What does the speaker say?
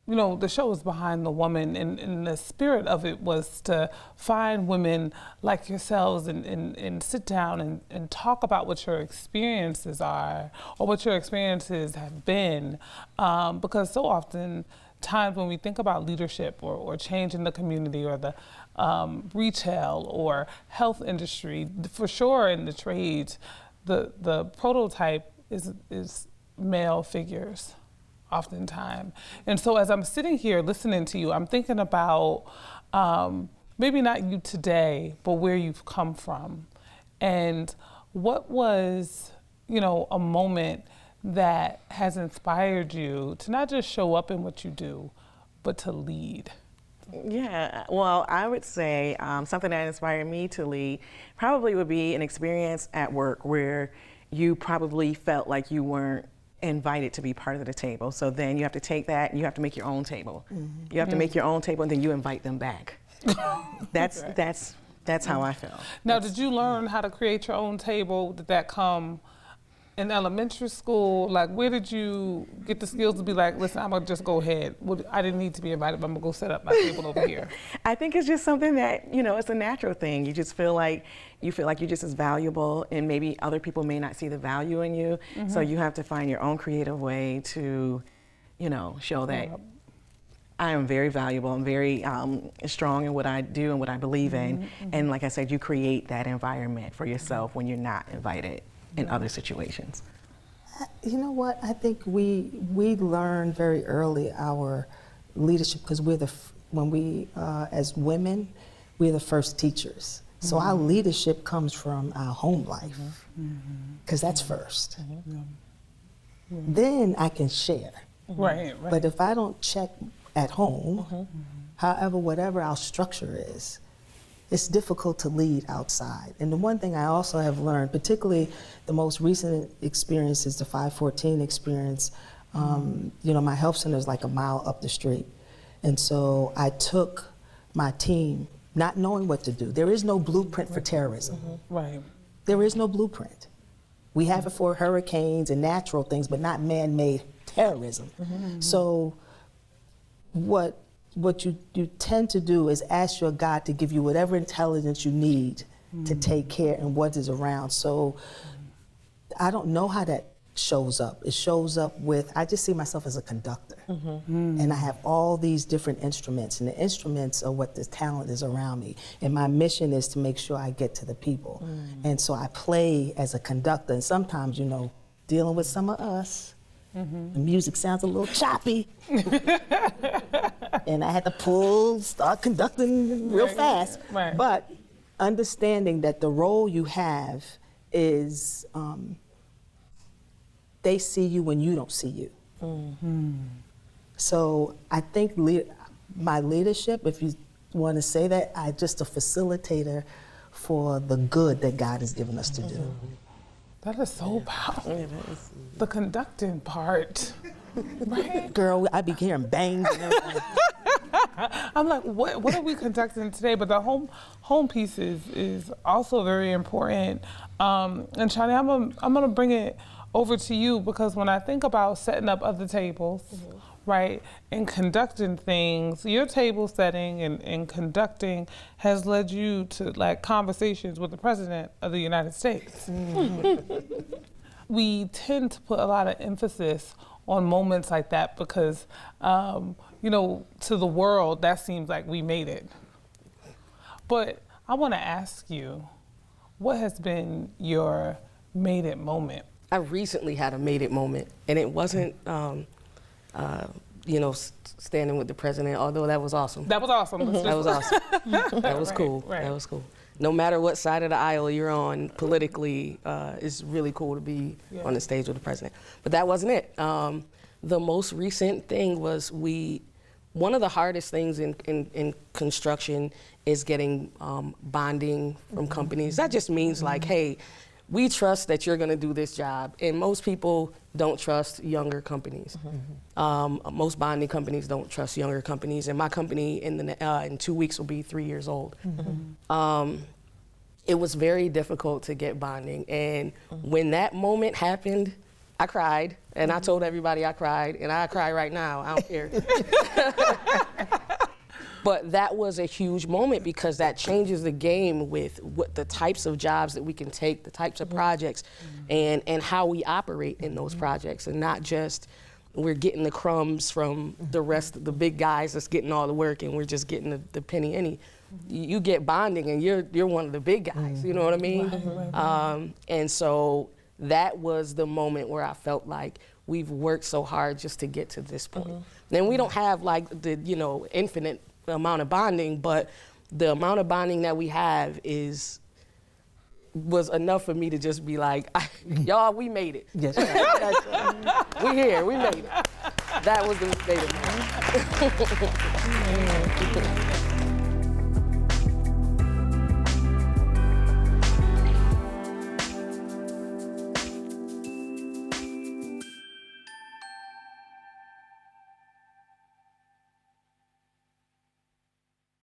you know, the show is Behind the Woman, and the spirit of it was to find women like yourselves and sit down and talk about what your experiences are or what your experiences have been. Because so often times when we think about leadership or change in the community or the retail or health industry, for sure in the trades, the prototype is male figures oftentimes. And so as I'm sitting here listening to you, I'm thinking about maybe not you today, but where you've come from. And what was, you know, a moment that has inspired you to not just show up in what you do, but to lead? Yeah, well, I would say something that inspired me to lead probably would be an experience at work where you probably felt like you weren't invited to be part of the table. So then you have to take that and you have to make your own table. You have to make your own table and then you invite them back. That's how I felt. Now, did you learn how to create your own table? Did that come in elementary school? Like, where did you get the skills to be like, listen, I'm gonna just go ahead. I didn't need to be invited, but I'm gonna go set up my table over here. I think it's just something that, you know, it's a natural thing. You just feel like you're just as valuable, and maybe other people may not see the value in you. So you have to find your own creative way to, you know, show that I am very valuable. I'm very strong in what I do and what I believe in. And like I said, you create that environment for yourself when you're not invited in other situations. You know what? I think we learn very early our leadership because when we as women, we're the first teachers. So our leadership comes from our home life because that's first. Then I can share. Right. But if I don't check at home, however, whatever our structure is, it's difficult to lead outside. And the one thing I also have learned, particularly the most recent experience is the 514 experience. You know, my health center is like a mile up the street. And so I took my team, not knowing what to do. There is no blueprint for terrorism. Right. There is no blueprint. We have it for hurricanes and natural things, but not man-made terrorism. So what you tend to do is ask your God to give you whatever intelligence you need to take care and what is around. So I don't know how that shows up. It shows up with, I just see myself as a conductor. And I have all these different instruments, and the instruments are what the talent is around me. And my mission is to make sure I get to the people. And so I play as a conductor, and sometimes, you know, dealing with some of us, the music sounds a little choppy. And I had to start conducting real fast. Right. But understanding that the role you have is, they see you when you don't see you. So I think my leadership, if you want to say that, I'm just a facilitator for the good that God has given us to do. That is so powerful. The conducting part. Right? Girl, I be hearing bangs and everything. I'm like, what are we conducting today? But the home piece is also very important. And Shani, I'm gonna bring it over to you, because when I think about setting up other tables, right, and conducting things, your table setting and conducting has led you to like conversations with the President of the United States. We tend to put a lot of emphasis on moments like that because, you know, to the world, that seems like we made it. But I want to ask you, what has been your made it moment? I recently had a made it moment, and it wasn't, you know, standing with the president, although that was awesome. That was awesome. That was awesome. That was cool. Right. That was cool. No matter what side of the aisle you're on politically, it's really cool to be on the stage with the president. But that wasn't it. The most recent thing was one of the hardest things in construction is getting bonding from companies. That just means like, hey, we trust that you're gonna do this job. And most people don't trust younger companies. Most bonding companies don't trust younger companies. And my company in 2 weeks will be 3 years old. It was very difficult to get bonding. And when that moment happened, I cried, and I told everybody I cried, and I cry right now. I don't care. But that was a huge moment because that changes the game with what the types of jobs that we can take, the types of projects, and how we operate in those projects, and not just we're getting the crumbs from the rest of the big guys that's getting all the work, and we're just getting the penny any. You get bonding, and you're one of the big guys. You know what I mean? And so that was the moment where I felt like we've worked so hard just to get to this point. And we don't have like the infinite amount of bonding, but the amount of bonding that we have was enough for me to just be like, y'all, we made it. Yes. We here, we made it. That was the made it moment.